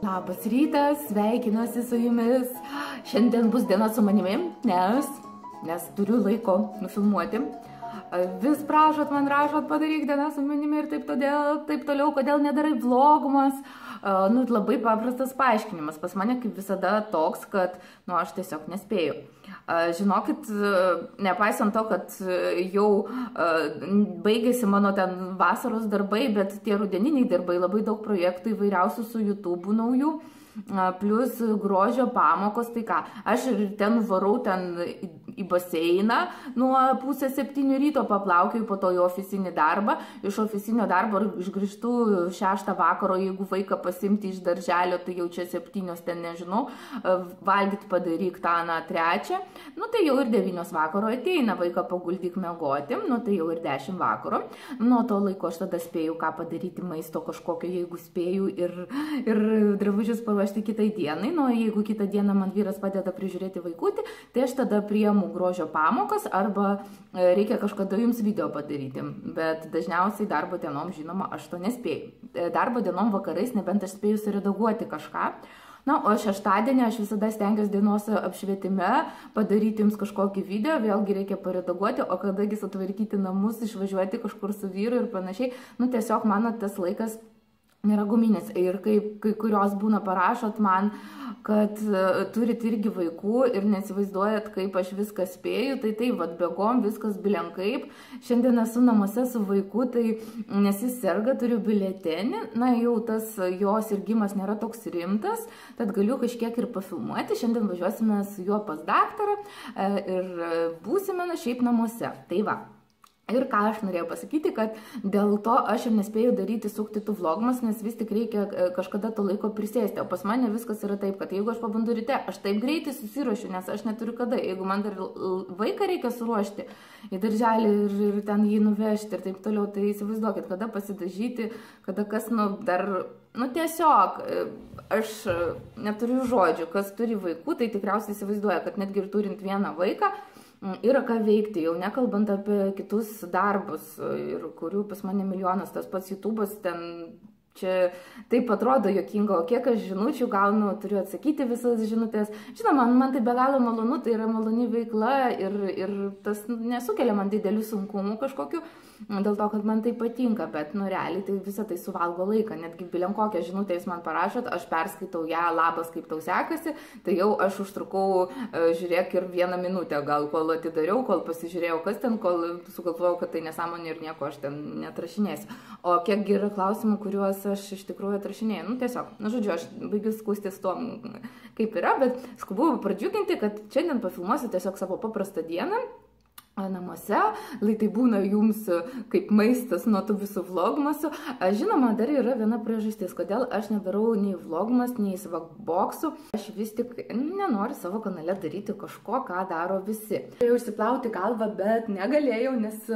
Labas rytas, sveikinuosi su jumis. Šiandien bus diena su manimi, nes turiu laiko nufilmuoti. Vis prašot man, rašot, padaryk dieną su manimi ir taip toliau, kodėl nedarai vlogumas. Labai paprastas paaiškinimas. Pas mane kaip visada toks, kad aš tiesiog nespėju. Žinokit, nepaisant to, kad jau baigėsi mano ten vasaros darbai, bet tie rudeniniai darbai, labai daug projektų įvairiausių su YouTube naujų, plus grožio pamokos, tai ką, aš ir ten varau ten į baseiną nuo 6:30 ryto, paplaukiu po to į ofisinį darbą, iš ofisinio darbo išgrįžtu 6 vakaro, jeigu vaiką pasimti iš darželio, tai jau čia 7, ten nežinau, valgyt padaryk tą, 3, tai jau ir 9 vakaro ateina, vaiką paguldyk miegoti, tai jau ir 10 vakaro, nuo to laiko aš tada spėju ką padaryti maisto kažkokio, jeigu spėju ir drabužius paruošti kitai dienai, jeigu kitą dieną man vyras padeda prižiūrėti vaikutį, tai aš tada priemu grožio pamokas arba reikia kažkada jums video padaryti, bet dažniausiai darbo dienom, žinoma, aš to nespėju. Darbo dienom vakarais, nebent aš spėju suredaguoti kažką. O šeštadienį aš visada stengiuosi dienos apšvietime padaryti jums kažkokį video, vėlgi reikia paredaguoti, o kadagi sutvarkyti namus, išvažiuoti kažkur su vyru ir panašiai, tiesiog mano tas laikas nėra guminis. Ir kai kurios būna parašot man, kad turit irgi vaikų ir nesivaizduojat, kaip aš viską spėju, tai bėgom, viskas bilenkaip. Šiandien esu namuose su vaiku, tai nes jis serga, turiu biuletenį, jau tas jo sirgimas nėra toks rimtas, tad galiu kažkiek ir pafilmuoti. Šiandien važiuosime su juo pas daktarą ir būsime šiaip namuose. Tai va. Ir ką aš norėjau pasakyti, kad dėl to aš ir nespėjau daryti sukti tų vlogmas, nes vis tik reikia kažkada to laiko prisėsti. O pas mane viskas yra taip, kad jeigu aš pabandu ryte, aš taip greitai susiruošiu, nes aš neturiu kada. Jeigu man dar vaiką reikia suruošti į darželį ir ten jį nuvežti ir taip toliau, tai įsivaizduokit, kada pasidažyti, kada kas, dar, tiesiog, aš neturiu žodžių, kas turi vaikų, tai tikriausiai įsivaizduoja, kad netgi ir turint vieną vaiką, yra ką veikti, jau nekalbant apie kitus darbus, ir kurių pas mane milijonas, tas pats YouTube'as, ten čia taip atrodo juokinga, o kiek aš žinučių gaunu, turiu atsakyti visas žinutės. Žinoma, man tai be galo malonu, tai yra maloni veikla ir tas nesukelia man didelių sunkumų kažkokių, dėl to, kad man tai patinka, bet realiai tai visą tai suvalgo laiką, netgi bilen kokią žinutę jūs man parašot, aš perskaitau ją, labas, kaip tau sekasi, tai jau aš užtrukau, žiūrėk, ir 1 minutę gal, kol atidariau, kol pasižiūrėjau, kas ten, kol sugalvojau, kad tai nesąmonė ir nieko aš ten neatrašinėsiu. O kiek yra klausimų, kuriuos aš iš tikrųjų atrašinėjau, tiesiog, žodžiu, aš baigiu skūstis tuo, kaip yra, bet skubu pradžiuginti, kad šiandien pafilmuosiu tiesiog savo paprastą dieną namuose, tai būna jums kaip maistas nuo tų visų vlogmasų. Žinoma, dar yra viena priežastis, kodėl aš nedarau nei vlogmas, nei svagboksų. Aš vis tik nenoriu savo kanale daryti kažko, ką daro visi. Turėjau išsiplauti galvą, bet negalėjau, nes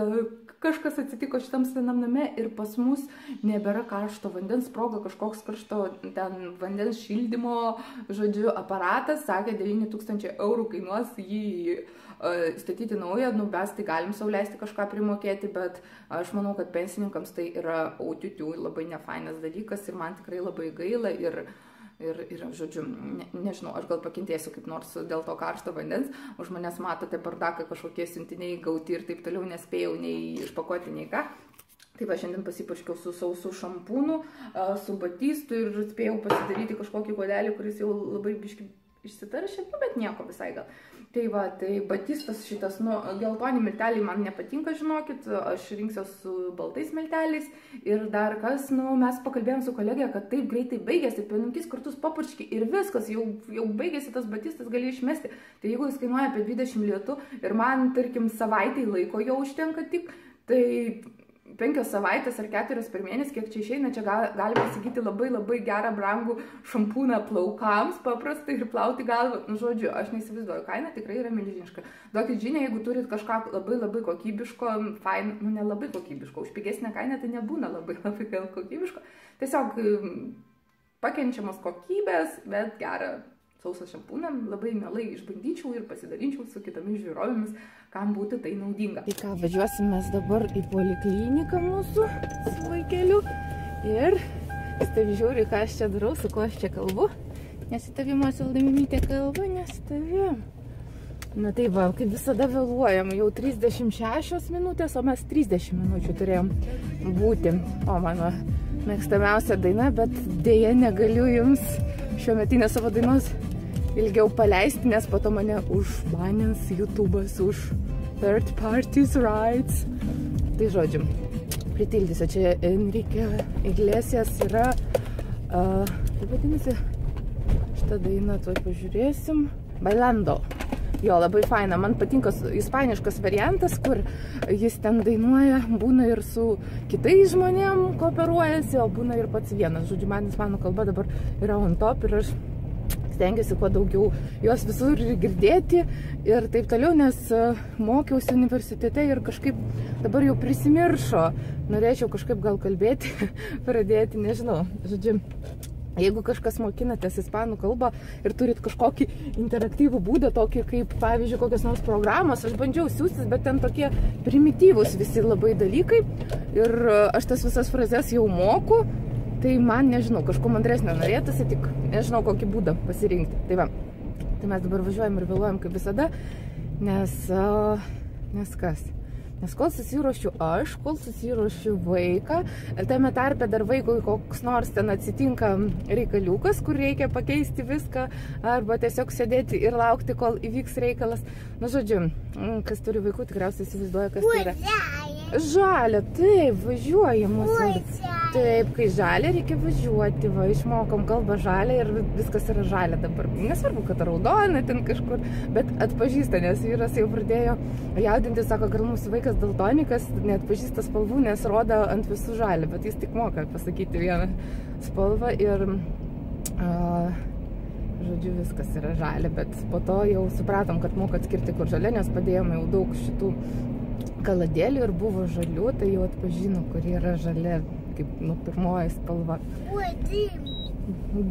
kažkas atsitiko šitam senam name ir pas mus nebėra karšto vandens, sprogo kažkoks karšto ten vandens šildymo, žodžiu, aparatas, sakė 9000 eurų kainuos jį statyti naują, mes tai galim sau leisti kažką primokėti, bet aš manau, kad pensininkams tai yra autiutių labai nefainas dalykas ir man tikrai labai gaila ir žodžiu, nežinau, aš gal pakentėsiu kaip nors dėl to karšto vandens, už manęs matote bardakai kažkokie siuntiniai gauti ir taip toliau, nespėjau nei išpakuoti, nei ką. Tai va, šiandien pasipurškiau su sausu šampūnu, su batistu ir spėjau pasidaryti kažkokį kodelį, kuris jau labai biški išsitaršė, bet nieko visai gal. Tai va, tai batistas šitas, geltoni milteliai man nepatinka, žinokit, aš rinksiu su baltais milteliais ir dar kas, mes pakalbėjom su kolegija, kad taip greitai baigėsi, 5 kartus papurški ir viskas, jau baigėsi tas batistas, gali išmesti. Tai jeigu jis kainuoja apie 20 litų ir man, tarkim, savaitai laiko jau užtenka tik, tai 5 savaitės ar 4 per mėnesį, kiek čia išeina, čia galima įsigyti labai gerą brangų šampūną plaukams, paprastai ir plauti galvą. Žodžiu, aš neįsivaizduoju, kaina tikrai yra milžiniška. Duokit žinią, jeigu turit kažką labai kokybiško, fain, nelabai kokybiško, už pigesnę kainą tai nebūna labai kokybiško. Tiesiog pakenčiamos kokybės, bet gerą sausą šampūną, labai mielai išbandyčiau ir pasidalinčiau su kitomis žiūrovėmis, kam būtų tai naudinga. Tai ką, važiuosim mes dabar į polikliniką mūsų su vaikeliu ir Jis taip žiūri, ką aš čia darau, su kuo aš čia kalbu. Nes į tavim Osvaldai mamytė kalba, nes tavim. Na tai va, kaip visada vėluojam, jau 36 minutės, o mes 30 minučių turėjom būti. O mano mėgstamiausia daina, bet dėja negaliu jums šiuo metinės savo dainos ilgiau paleisti, nes po to mane užbanins YouTube'as už third parties rights. Tai žodžiu, pritildysiu, čia Enrique Iglesias yra, kaip vadinasi, šitą dainą tuoj pažiūrėsim, Bailando. Jo, labai faina, man patinka ispaniškas variantas, kur jis ten dainuoja, būna ir su kitais žmonėm kooperuojasi, o būna ir pats vienas. Žodžiu, man ispanų kalba dabar yra on top ir aš stengiuosi kuo daugiau jos visur girdėti ir taip toliau, nes mokiausi universitete ir kažkaip dabar jau prisimiršo. Norėčiau kažkaip gal kalbėti, pradėti, nežinau. Žodžiu, jeigu kažkas mokinatės ispanų kalbą ir turit kažkokį interaktyvų būdą, tokį kaip, pavyzdžiui, kokios nors programos, aš bandžiau siūstis, bet ten tokie primityvūs visi labai dalykai ir aš tas visas frazes jau moku, tai man, nežinau, kažko mandresnio norėtųsi, tik nežinau, kokį būdą pasirinkti. Tai va, tai mes dabar važiuojam ir vėluojam kaip visada, nes kas? Nes kol susiruošiu aš, kol susiruošiu vaiką, tame tarpe dar vaikui koks nors ten atsitinka reikaliukas, kur reikia pakeisti viską, arba tiesiog sėdėti ir laukti, kol įvyks reikalas. Na, žodžiu, kas turi vaikų, tikriausiai įsivaizduoja, kas tai yra. Žalia, taip, važiuoja mūsų. Taip, kai žalia, reikia važiuoti, va, išmokom kalbą žalia ir viskas yra žalia dabar. Nesvarbu, kad raudona ten kažkur, bet atpažįsta, nes vyras jau pradėjo jaudinti, sako, gal mūsų vaikas daltonikas, neatpažįsta spalvų, nes rodo ant visų žalia, bet jis tik moka pasakyti vieną spalvą ir, žodžiu, viskas yra žalia, bet po to jau supratom, kad moka atskirti, kur žalia, nes padėjome jau daug šitų kaladėlių ir buvo žalių, tai jau atpažino, kur yra žalia, kaip, nu, pirmoji spalva.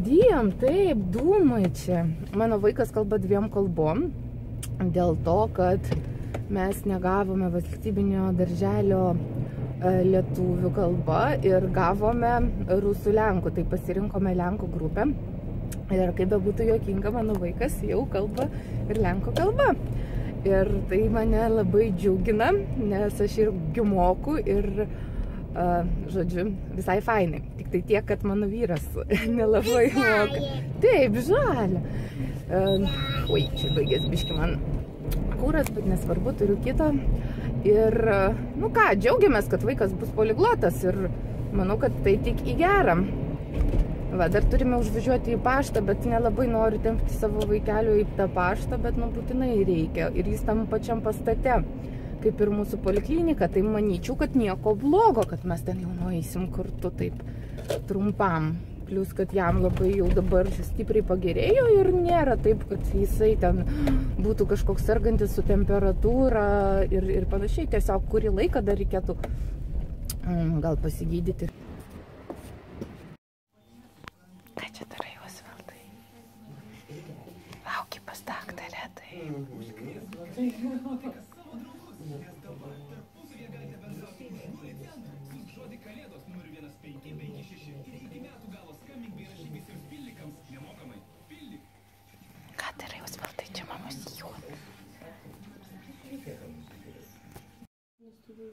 Diem, taip, dūmai čia. Mano vaikas kalba 2 kalbom, dėl to, kad mes negavome valstybinio darželio lietuvių kalbą ir gavome rusų lenkų, tai pasirinkome lenkų grupę. Ir kaip bebūtų juokinga, mano vaikas jau kalba ir lenkų kalba. Ir tai mane labai džiugina, nes aš irgi moku ir, žodžiu, visai fainai. Tik tai tiek, kad mano vyras nelabai moka. Taip, žalia. Oi, čia baigės biški man kūras, bet nesvarbu, turiu kitą. Ir, nu ką, džiaugiamės, kad vaikas bus poliglotas ir manau, kad tai tik į gerą. Va, dar turime užvažiuoti į paštą, bet nelabai noriu tempti savo vaikelio į tą paštą, bet nu būtinai reikia. Ir jis tam pačiam pastate, kaip ir mūsų poliklinika, tai manyčiau, kad nieko blogo, kad mes ten jau nueisim kartu taip trumpam. Plius, kad jam labai jau dabar stipriai pagerėjo ir nėra taip, kad jisai ten būtų kažkoks sergantis su temperatūra ir panašiai. Tiesiog kurį laiką dar reikėtų gal pasigydyti. Ką čia darai, Osvaldai? Lauki pas daktarę, tai. Ką darai, Osvaldai, čia mamos jau.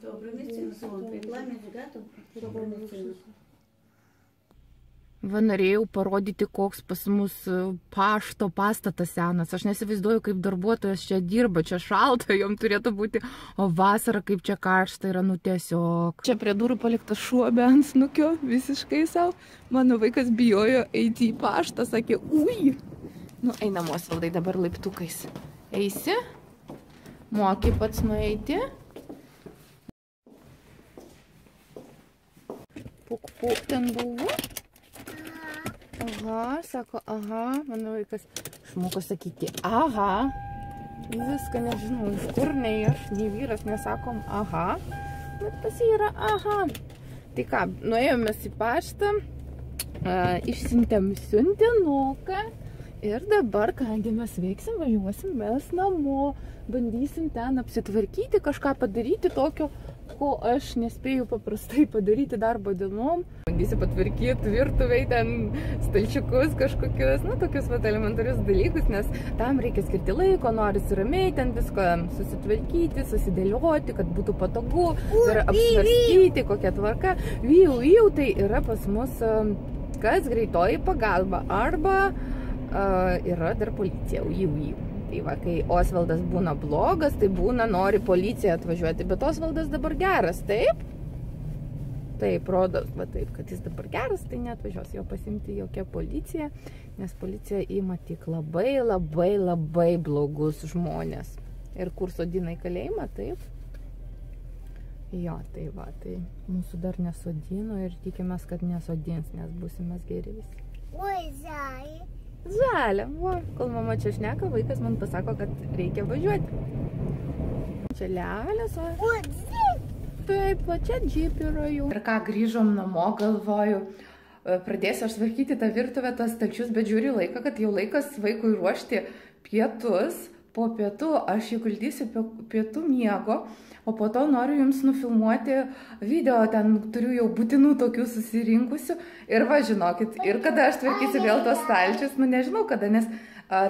Добра медицина, рекламить гату, добра медицина. Va, norėjau parodyti, koks pas mus pašto pastatas senas. Aš nesivaizduoju, kaip darbuotojas čia dirba, čia šalta, jom turėtų būti, o vasara kaip čia karšta yra, nu tiesiog. Čia prie durų paliktas šuo be antsnukio, visiškai savo. Mano vaikas bijojo eiti į paštą, sakė, ui. Nu, einam, Osvaldai, dabar laiptukais. Eisi? Moki pats nueiti? Puk, ten buvo? Aha, sako, aha, mano vaikas išmoko sakyti, aha, viską nežinau, iš kur nei aš, nei vyras nesakom, aha, bet pas jį yra, aha. Tai ką, nuėjomės į paštą, išsiuntėm siuntinuką ir dabar, kągi mes veiksim, važiuosim mes namo, bandysim ten apsitvarkyti, kažką padaryti tokio ko aš nespėju paprastai padaryti darbo dienom. Bandysiu patvarkyti virtuviai, ten stalčiukus kažkokius, tokius elementarius dalykus, nes tam reikia skirti laiko, norisi ramiai ten viską susitvarkyti, susidėlioti, kad būtų patogu, ir apsvarstyti, kokia tvarka. Vyjau, tai yra pas mus kas greitoji pagalba, arba yra dar policija, vyjau. Tai va, kai Osvaldas būna blogas, tai nori policija atvažiuoti, bet Osvaldas dabar geras, taip? Taip, rodos, va taip, kad jis dabar geras, tai neatvažiuos jo pasimti jokia policija, nes policija ima tik labai blogus žmonės. Ir kur sodina į kalėjimą, taip? Jo, tai va, tai mūsų dar nesodino ir tikimės, kad nesodins, nes būsimės geri visi. Oi, zai. Žalia, kol mama čia šneka, vaikas man pasako, kad reikia važiuoti. Čia lelės, o džip. Taip, va čia džip yra jau. Ir ką, grįžom namo, galvoju, pradėsiu aš tvarkyti tą virtuvę, tas stalčius, bet žiūriu laiką, kad jau laikas vaikui ruošti pietus. Po pietų aš jį guldysiu pietų miego, o po to noriu jums nufilmuoti video, ten turiu jau būtinų tokių susirinkusių. Ir va, žinokit, ir kada aš tvarkysiu vėl tos stalčius, nežinau kada, nes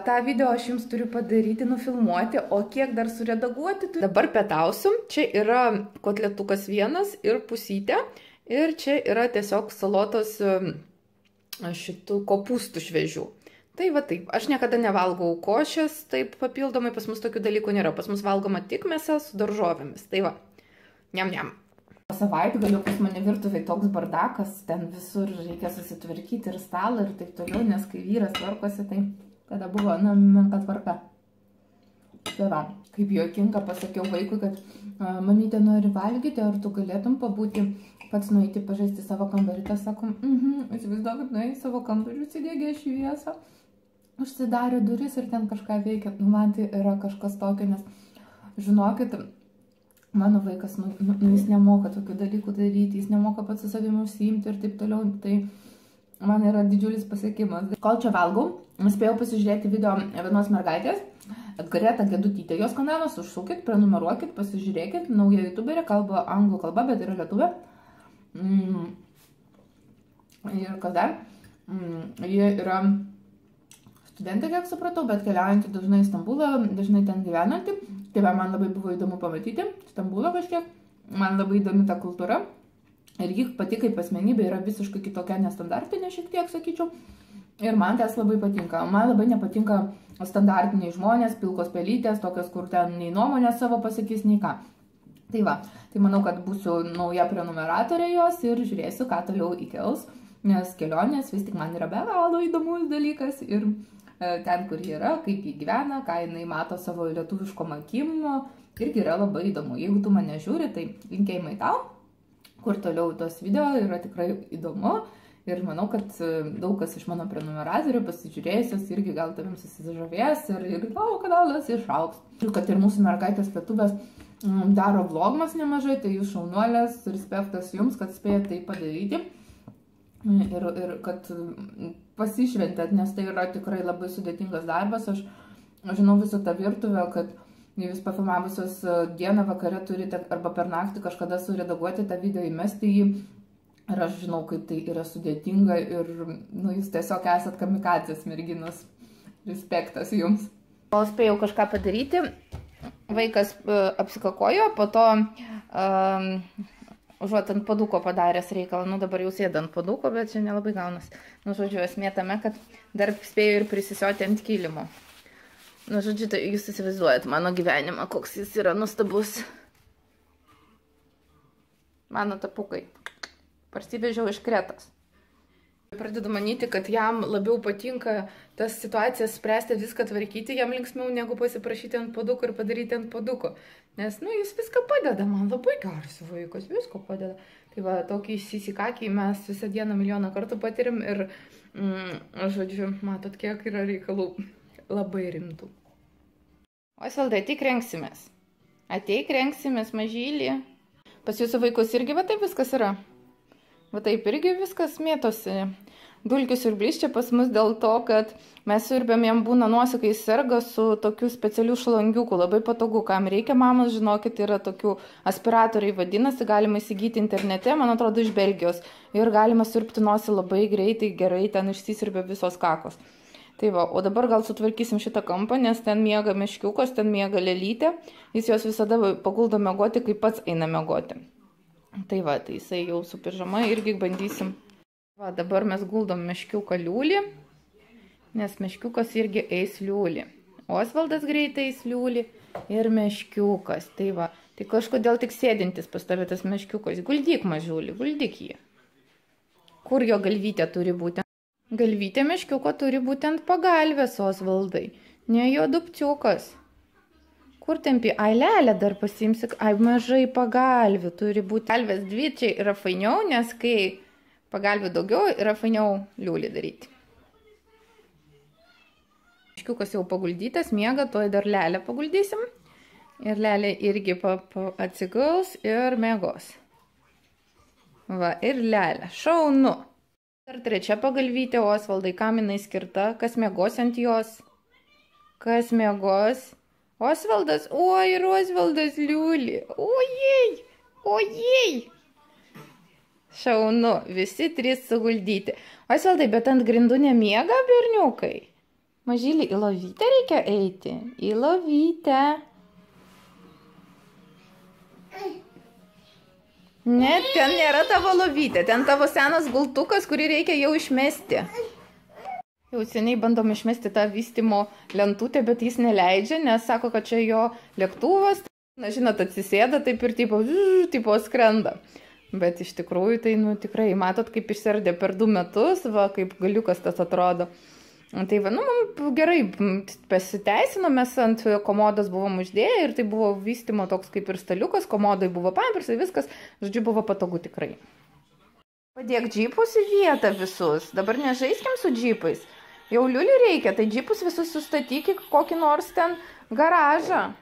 tą video aš jums turiu padaryti, nufilmuoti, o kiek dar suredaguoti. Dabar pietausiu, čia yra kotletukas vienas ir pusytė, ir čia yra tiesiog salotos šitų kopūstų šviežių. Tai va taip, aš niekada nevalgau košės, taip papildomai, pas mus tokių dalykų nėra, pas mus valgoma tik mėsa su daržovėmis, tai va, niam. Savaitgaliu pas mane virtuvėj toks bardakas, ten visur reikia susitvarkyti ir stalą ir taip toliau, nes kai vyras tvarkosi, tai kada buvo, menka tvarka. Tai va, kaip juokinga pasakiau vaikui, kad mamytė nori valgyti, ar tu galėtum pabūti pats nueiti pažaisti savo kambarį, tas sakom, įsivaizduokit, nuėjai savo kambarį, įsidėgė šviesą. Užsidarė duris ir ten kažką veikia. Man tai yra kažkas tokio, nes žinokit, mano vaikas, jis nemoka tokių dalykų daryti, jis nemoka pats su savimi užsiimti ir taip toliau. Tai man yra didžiulis pasiekimas. Kol čia valgau, spėjau pasižiūrėti video vienos mergaitės, Greta Gedutytė, jos kanalas, užsukit, prenumeruokit, pasižiūrėkit, nauja youtuberė, kalba anglų kalba, bet yra lietuvė. Ir kas dar? Jie yra studentė, kiek supratau, bet keliaujantį dažnai į Stambulą, dažnai ten gyvenantį. Tai man labai buvo įdomu pamatyti, Stambulą kažkiek, man labai įdomi ta kultūra. Ir ji pati kaip asmenybė yra visiškai kitokia, nestandartinė šiek tiek, sakyčiau. Ir man tas labai patinka. Man labai nepatinka standartiniai žmonės, pilkos pelytės, tokios, kur ten nei nuomonės savo pasakys, nei ką. Tai va, tai manau, kad būsiu nauja prenumeratorė jos ir žiūrėsiu, ką toliau įkels, nes kelionės vis tik man yra be galo įdomus dalykas ir ten, kur ji yra, kaip ji gyvena, ką jinai mato savo lietuviškom akim, irgi yra labai įdomu. Jeigu tu mane žiūri, tai linkėjimai tau, kur toliau tos video yra tikrai įdomu ir manau, kad daug kas iš mano prenumeratorių pasižiūrėjusios irgi gal tavim susižavės ir tavo kanalas išaugs. Ir kad ir mūsų mergaitės lietuvės daro vlogmas nemažai, tai jūs šaunuolės, respektas jums, kad spėjate tai padaryti. Ir kad pasišventėt, nes tai yra tikrai labai sudėtingas darbas. Aš žinau visą tą virtuvę, kad jūs pafilmavusios dieną vakare turite arba per naktį kažkada suredaguoti tą video, įmesti jį. Ir aš žinau, kaip tai yra sudėtinga ir jūs tiesiog esat kamikadzės merginos. Respektas jums. Kol spėjau kažką padaryti, vaikas apsikakojo, po to užuot ant paduko padaręs reikalą, dabar jau sėda ant paduko, bet čia nelabai gaunas. Žodžiu, esmė tame, kad dar spėjau ir prisisioti ant kilimo. Žodžiu, tai jūs įsivaizduojat mano gyvenimą, koks jis yra nuostabus. Mano tapukai. Parsivežiau iš Kretos. Pradedu manyti, kad jam labiau patinka tas situacijas spręsti, viską tvarkyti, jam linksmiau negu pasiprašyti ant paduko ir padaryti ant paduko. Nes, jis viską padeda, man labai geras vaikas, visko padeda. Tai va, tokį įsisikakį mes visą dieną milijoną kartų patirim ir, žodžiu, matot, kiek yra reikalų labai rimtų. Osvaldai, ateik rengsimės. Ateik rengsimės, mažylį. Pas jūsų vaikus irgi va taip viskas yra. Va taip irgi viskas mėtosi. Dulkių siurblys čia pas mus dėl to, kad mes siurbėm, jam būna nosį, kai serga su tokiu specialiu šlangiuku, labai patogu, kam reikia, mamos, žinokit, yra tokių aspiratoriai vadinasi, galima įsigyti internete, man atrodo, iš Belgijos, ir galima siurbti nosį labai greitai, gerai, ten išsisiurbė visos kakos. Tai va, o dabar gal sutvarkysim šitą kampą, nes ten miega meškiukas, ten miega lelytė, jis jos visada paguldo miegoti, kai pats eina miegoti. Tai va, tai jisai jau su pižama irgi bandysim. Va, dabar mes guldom meškiuką liūlį, nes meškiukas irgi eis liūlį. Osvaldas greitai eis liūlį ir meškiukas. Tai va, tai kažkodėl tik sėdintis pas tave tas meškiukas. Guldyk mažiulį, guldyk jį. Kur jo galvytė turi būti? Galvytė meškiuko turi būti ant pagalvės, Osvaldai. Ne jo dupciukas. Kur tempi? Ai, lelę dar pasiimsi. Ai, mažai pagalvių turi būti. Galvės dvi čia yra fainiau, nes kai pagalvių daugiau yra fainiau liūlį daryti. Meškiukas jau paguldytas, miega, toj dar lelę paguldysim. Ir lelė irgi atsiguls ir miegos. Va, ir lelė. Šaunu. Dar trečia pagalvytė, Osvaldai, kam jinai skirta? Kas miegos ant jos? Kas miegos? Osvaldas, oi, ir Osvaldas liūlį. Ojei, ojei. Šaunu, visi trys suguldyti. Osvaldai, bet ant grindų nemiega berniukai? Mažylį, į lovytę reikia eiti. Į lovytę. Ne, ten nėra tavo lovytė, ten tavo senas gultukas, kurį reikia jau išmesti. Jau seniai bandom išmesti tą vystymo lentutę, bet jis neleidžia, nes sako, kad čia jo lėktuvas. Na, žinot, atsisėda taip ir tipo skrenda. Bet iš tikrųjų tai, nu, tikrai, matot, kaip išsiardė per 2 metus, va, kaip galiukas tas atrodo. Tai va, nu, gerai, pasiteisino, mes ant komodos buvom uždėję ir tai buvo vystymo toks kaip ir staliukas, komodai buvo pampersai, viskas, žodžiu, buvo patogu tikrai. Padėk džipus į vietą visus, dabar nežaiskim su džipais. Jau liūlį reikia, tai džipus visus sustatyk į kokį nors ten garažą.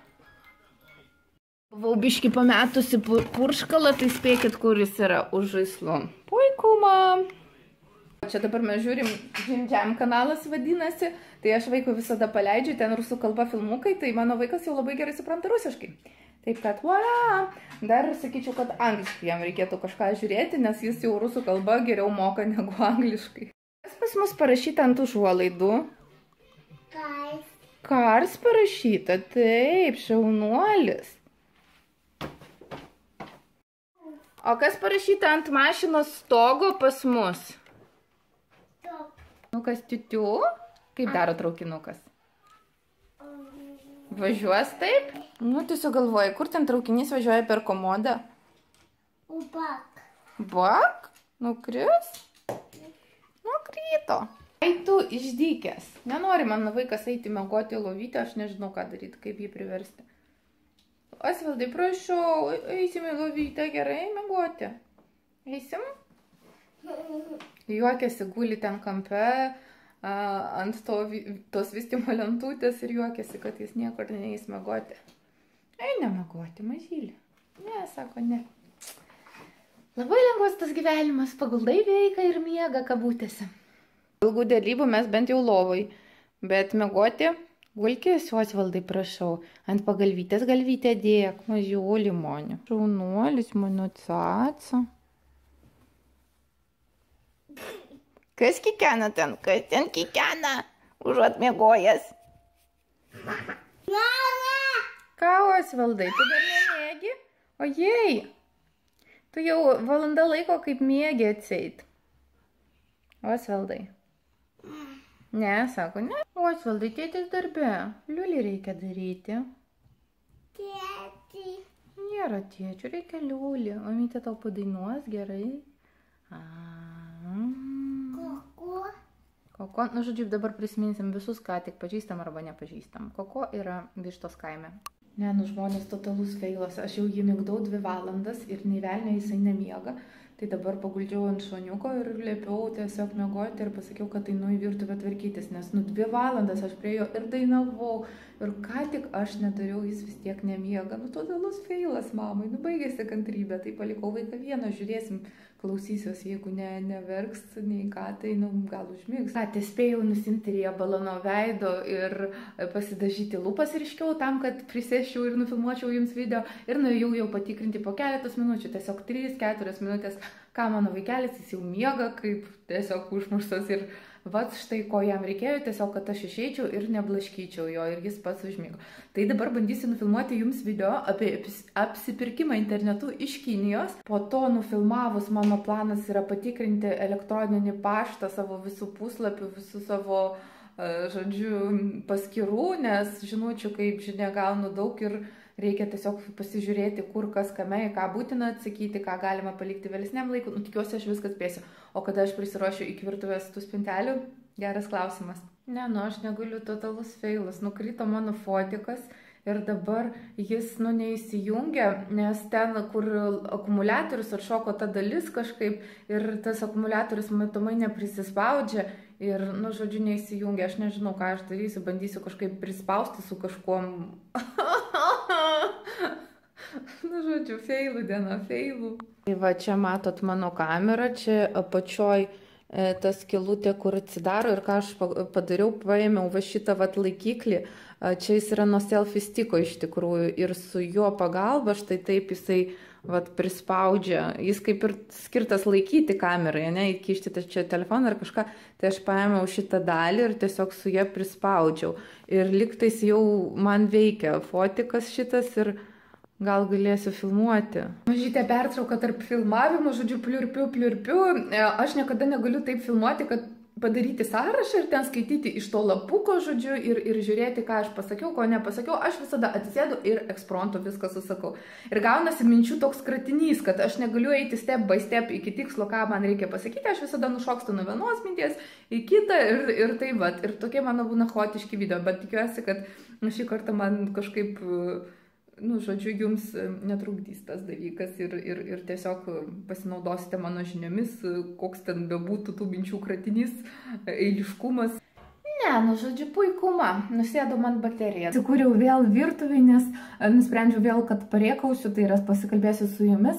Buvau biškį pametusi purškalą, tai spėkit, kur jis yra už žaislų. Puikuma! Čia dabar mes žiūrim, Džim kanalas vadinasi, tai aš vaikui visada paleidžiu, ten rusų kalba filmukai, tai mano vaikas jau labai gerai supranta rusiškai. Taip kad, voilà, dar sakyčiau, kad angliškai jam reikėtų kažką žiūrėti, nes jis jau rusų kalba geriau moka negu angliškai. Kas pas mus parašyta ant užuolaidų? Kars. Kars parašyta, taip, šaunuolis. O kas parašyta ant mašinos stogo pas mus? Traukinukas tiutiu? Kaip daro traukinukas? Važiuos taip? Nu, tiesiog galvoju, kur ten traukinys važiuoja per komodą? Bak. Bak? Nukris? Nukrito. Ai tu išdykęs. Nenori man vaikas eiti miegoti į lovytę, aš nežinau ką daryti, kaip jį priversti. Osvaldai, prašau, eisim į lovytę, gerai miegoti. Eisim? Juokiasi, guli ten kampe ant tos vystymo lentutės ir juokiasi, kad jis niekur neįs miegoti. Eina miegoti, mažylį. Ne, sako, ne. Labai lengvas tas gyvenimas, paguldai veikia ir miega kabutėse. Ilgų dėlybų mes bent jau lovai, bet miegoti gulkės, Osvaldai, prašau. Ant pagalvytės galvytę dėk, mažiulį monių. Šaunuolis, mano caca. Kas kikena ten? Kas ten kikena? Užuot miegojęs. Ką, Osvaldai, tu dar nemiegi? Ojei, tu jau valanda laiko kaip miegi atseit. Osvaldai. Ne, sako, ne. Osvaldai, tėtis darbe. Liūlį reikia daryti. Tėti. Nėra tėčių, reikia liūlį. Mamytė tau padainuos gerai. Koko. Koko, nu žodžiu, dabar prisiminsim visus, ką tik pažįstam arba nepažįstam. Koko yra Vištos kaime. Ne, nu žmonės totalus feilas. Aš jau jį migdau 2 valandas ir nei velnio jisai nemiega. Tai dabar paguldžiau ant šoniuko ir liepiau tiesiog miegoti ir pasakiau, kad einu į virtuvę tvarkytis. Nes nu 2 valandas aš prie jo ir dainavau. Ir ką tik aš nedariau, jis vis tiek nemiega. Nu totalus feilas mamai, nu baigėsi kantrybė. Tai palikau vaiką vieną, žiūrėsim, klausysiuos, jeigu neverks, nei ką, tai gal užmigs. Tai spėjau nusimti riebalą nuo veido ir pasidažyti lūpas ryškiau tam, kad prisėsčiau ir nufilmuočiau jums video. Ir nuėjau jau patikrinti po keletos minučių, tiesiog 3-4 minutės, ką mano vaikelis, jis jau miega kaip tiesiog užmuštas ir vat štai ko jam reikėjo, tiesiog, kad aš išeičiau ir neblaškyčiau jo ir jis pats užmigo. Tai dabar bandysiu nufilmuoti jums video apie apsipirkimą internetu iš Kinijos. Po to nufilmavus mano planas yra patikrinti elektroninį paštą savo visų puslapių, visų savo, žodžiu, paskyrų, nes žinučių, kaip žinia, gaunu daug ir reikia tiesiog pasižiūrėti, kur kas kame, ką būtina atsakyti, ką galima palikti vėlesniam laikui. Tikiuosi, aš viską spėsiu. O kada aš prisiruošiu iki virtuvės tų spintelių? Geras klausimas. Ne, aš negaliu, totalus feilas. Nukrito mano fotikas ir dabar jis, neįsijungia, nes ten, kur akumuliatorius atšoko ta dalis kažkaip ir tas akumuliatorius matomai neprisispaudžia ir, žodžiu, neįsijungia. Aš nežinau, ką aš darysiu, bandysiu kažkaip prispausti su kažkuom. Žodžiu, feilų diena, feilų. Tai va, čia matot mano kamerą, čia apačioj tas skylutė, kur atsidaro ir ką aš padariau, paėmiau va šitą laikiklį, čia jis yra nuo selfie stiko iš tikrųjų ir su jo pagalba štai taip jisai prispaudžia, jis kaip ir skirtas laikyti kamerai, įkišti čia telefoną ar kažką, tai aš paėmiau šitą dalį ir tiesiog su ją prispaudžiau ir liktais jau man veikia fotikas šitas ir gal galėsiu filmuoti. Mažytė pertrauka tarp filmavimų, žodžiu, pliurpiu. Aš niekada negaliu taip filmuoti, kad padaryti sąrašą ir ten skaityti iš to lapuko, žodžiu, ir žiūrėti, ką aš pasakiau, ko nepasakiau. Aš visada atsisėdu ir ekspromtu viską susakau. Ir gaunasi minčių toks kratinys, kad aš negaliu eiti step by step iki tikslo, ką man reikia pasakyti. Aš visada nušokstu nuo vienos minties į kitą ir tai vat. Ir tokie mano būna chaotiški video, bet tikiuosi, kad šį kartą man kažkaip žodžiu, jums netrukdys tas dalykas ir tiesiog pasinaudosite mano žiniomis, koks ten bebūtų tų minčių kratinys, eiliškumas. Ne, žodžiu, puikuma. Nusėdo man baterija. Atsikūriau vėl virtuvėj, nes nusprendžiau vėl, kad parėkausiu, tai yra pasikalbėsiu su jumis.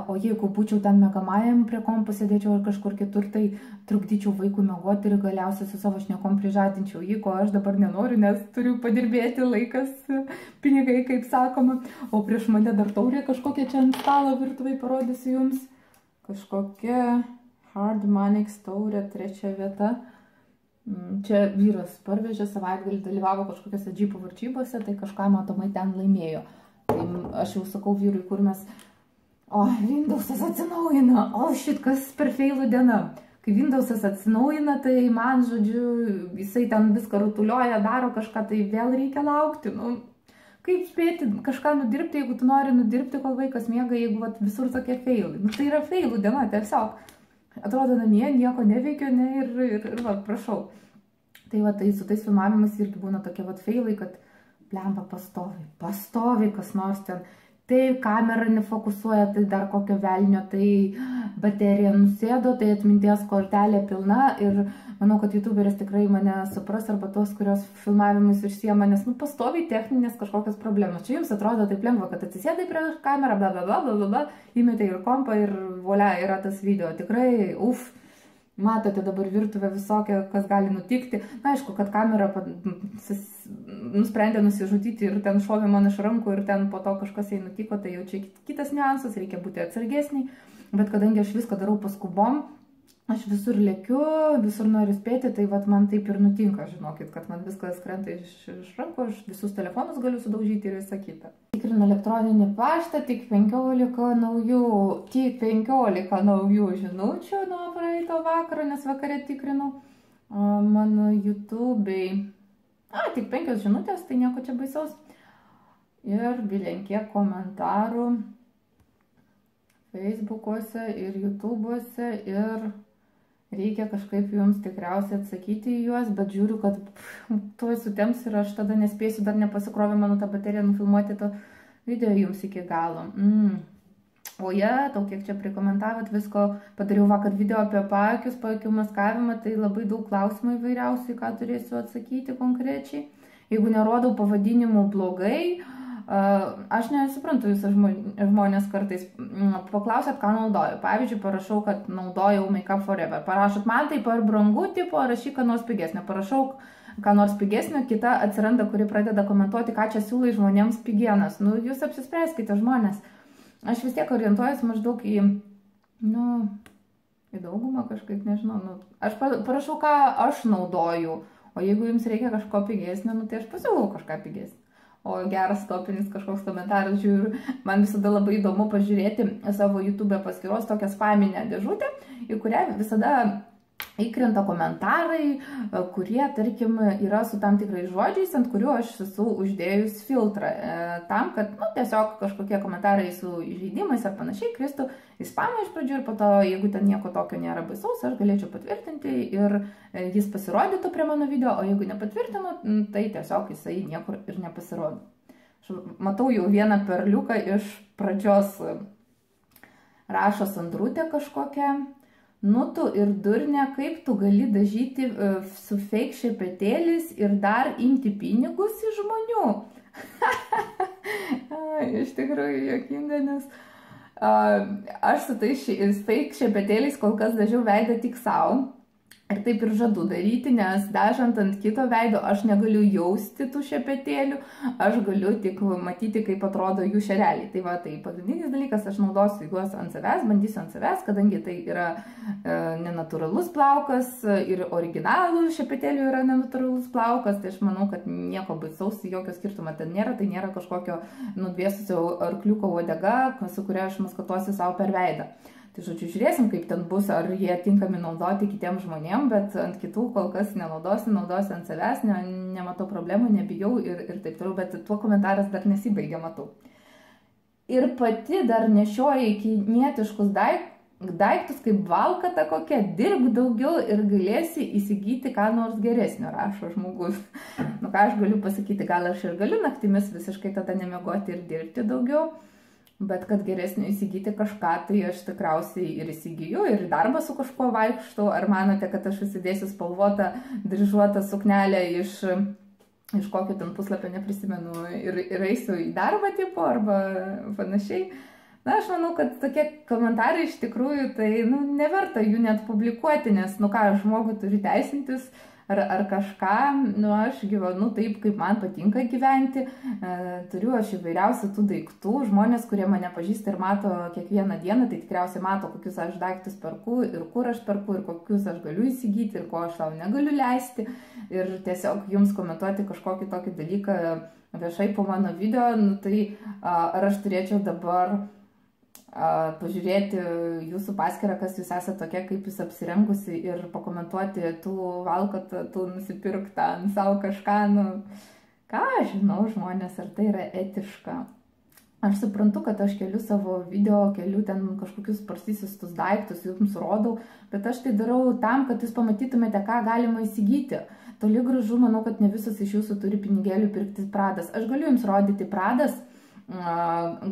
O jeigu būčiau ten miegamajam prie kompo sėdėčiau ar kažkur kitur, tai trukdyčiau vaikų miegoti ir galiausiai su savo šnekom prižadinčiau jį, ko aš dabar nenoriu, nes turiu padirbėti, laikas, pinigai, kaip sakoma. O prieš mane dar taurė kažkokia čia ant stalo virtuvėj parodysiu jums. Kažkokia Hardmanix taurė, 3 vieta. Čia vyras parvežė, savaitgalį dalyvavo kažkokiose džipų varžybose, tai kažką matomai ten laimėjo. Tai aš jau sakau vyrui, kur mes... Windowsas atsinaujina. Kas per feilų diena. Kai Windowsas atsinaujina, tai man, žodžiu, jisai ten viską rutulioja, daro kažką, tai vėl reikia laukti. Kaip spėti kažką nudirbti, jeigu tu nori nudirbti, kol vaikas miega, jeigu visur tokie feilai. Tai yra feilų diena, tiesiog. Atrodo, namie nieko neveikiu, ir prašau. Tai su tais filmavimais irgi būna tokie feilai, kad blemba pastoviai kas nors ten. Tai kamera nefokusuoja, tai dar kokio velnio, tai baterija nusėdo, tai atminties kortelė pilna ir manau, kad youtuberis tikrai mane supras arba tos, kurios filmavimus užsiema, nes pastoviai techninės kažkokios problemos. Čia jums atrodo taip lengva, kad atsisėdai prie kamerą, blablabla, įmetė ir kompą ir volia, yra tas video. Tikrai, matote dabar virtuvę visokią, kas gali nutikti. Na, aišku, kad kamera nusprendė nusižudyti ir ten šovė man iš rankų ir ten po to kažkas jai nutiko, tai jau čia kitas niuansas, reikia būti atsargesniai. Bet kadangi aš viską darau paskubom, aš visur lėkiu, visur noriu spėti, tai man taip ir nutinka, žinokit, kad man viskas krenta iš rankų, aš visus telefonus galiu sudaužyti ir visą kitą. Tikrinu elektroninį paštą, tik 15 naujų žinučių nuo praeito vakaro, nes vakare tikrinau mano YouTube'ai. Tik 5 žinutės, tai nieko čia baisaus. Ir bilenkiek komentarų Facebook'uose ir YouTube'uose ir reikia kažkaip jums tikriausiai atsakyti į juos, bet žiūriu, kad tuoj sutems ir aš tada nespėsiu, dar nepasikrovė mano tą bateriją nufilmuoti to video jums iki galo. Tau kiek čia prikomentavot, visko padariau vakar video apie paakių maskavimą, tai labai daug klausimų įvairiausiai, ką turėsiu atsakyti konkrečiai. Jeigu nerodau pavadinimų blogai, Aš nesuprantu, jūs žmonės kartais paklausėt, ką naudoju. Pavyzdžiui, parašau, kad naudojau Make Up For Ever. Parašot, man tai per brangu, tipo, rašyk, ką nors pigesnio. Parašau, ką nors pigesnio, kita atsiranda, kuri pradeda komentuoti, ką čia siūlai žmonėms pigienas. Nu, jūs apsispręskite, žmonės. Aš vis tiek orientuojuosi maždaug į daugumą kažkaip, nežinau. Aš parašau, ką aš naudoju. O jeigu jums reikia kažko pigesnio, tai aš pasiūlau kažką pigesnio. O geras topinis kažkoks komentaras, žiūriu, man visada labai įdomu pažiūrėti savo YouTube paskyros tokią spaminę dėžutę, į kurią visada įkrenta komentarai, kurie, tarkim, yra su tam tikrais žodžiais, ant kurių aš esu uždėjus filtrą, tam, kad, tiesiog kažkokie komentarai su įžeidimais ar panašiai kristų į spamą iš pradžių ir po to, jeigu ten nieko tokio nėra baisaus, aš galėčiau patvirtinti ir jis pasirodytų prie mano video, o jeigu nepatvirtinu, tai tiesiog jisai niekur ir nepasirodo. Aš matau jau vieną perliuką iš pradžios, rašo Sandrutė kažkokią. Nu tu ir durnė, kaip tu gali dažyti su fake šepetėlis ir dar imti pinigus iš žmonių. Iš tikrųjų juokinga, nes aš su tais fake šepetėliais kol kas dažiau veidą tik savo. Ir taip ir žadu daryti, nes dažant ant kito veido aš negaliu jausti tų šepetėlių, aš galiu tik matyti, kaip atrodo jų šereliai. Tai va, tai pagrindinis dalykas, aš naudosiu juos ant savęs, bandysiu ant savęs, kadangi tai yra nenatūralus plaukas ir originalų šepetėlių yra nenatūralus plaukas, tai aš manau, kad nieko baisaus, jokio skirtumo ten nėra, tai nėra kažkokio nudvėsusio arkliuko uodega, su kuria aš maskatuosiu savo per veidą. Tai žodžiu, žiūrėsim, kaip ten bus, ar jie tinkami naudoti kitiems žmonėm, bet ant kitų kol kas nenaudosiu ant savęs, nematau problemų, nebijau ir taip toliau, bet tuo komentaras dar nesibaigia, matau. Ir pati dar nešioja kinietiškus daiktus, kaip valkata kokia, dirbk daugiau ir galėsi įsigyti ką nors geresnio, rašo žmogus. Ką aš galiu pasakyti, gal aš ir galiu naktimis visiškai tada nemiegoti ir dirbti daugiau. Bet kad geresnio įsigyti kažką, tai aš tikriausiai ir įsigiju, ir darbą su kažkuo vaikštau. Ar manote, kad aš įsidėsiu spalvotą, dryžuotą suknelę iš kokio ten puslapio neprisimenu ir eisiu į darbą tipo arba panašiai? Na, aš manau, kad tokie komentarai iš tikrųjų, tai, neverta jų net publikuoti, nes, žmogų turi teisintis ar kažką, aš gyvenu taip, kaip man patinka gyventi, turiu aš įvairiausių tų daiktų, žmonės, kurie mane pažįsta ir mato kiekvieną dieną, tai tikriausiai mato, kokius aš daiktus perku ir kur aš perku ir kokius aš galiu įsigyti ir ko aš savo negaliu leisti ir tiesiog jums komentuoti kažkokį tokį dalyką viešai po mano video, tai ar aš turėčiau dabar pažiūrėti jūsų paskyrą, kas jūs esate tokia, kaip jūs apsirengusi ir pakomentuoti tų valkatą, tų nusipirktą ant savo kažką, ką aš žinau žmonės, ar tai yra etiška. Aš suprantu, kad aš keliu savo video, keliu ten kažkokius parsisistus daiktus, jums rodau, bet aš tai darau tam, kad jūs pamatytumėte, ką galima įsigyti. Toli gražu, manau, kad ne visos iš jūsų turi pinigėlių pirkti Pradas. Aš galiu jums rodyti Pradas,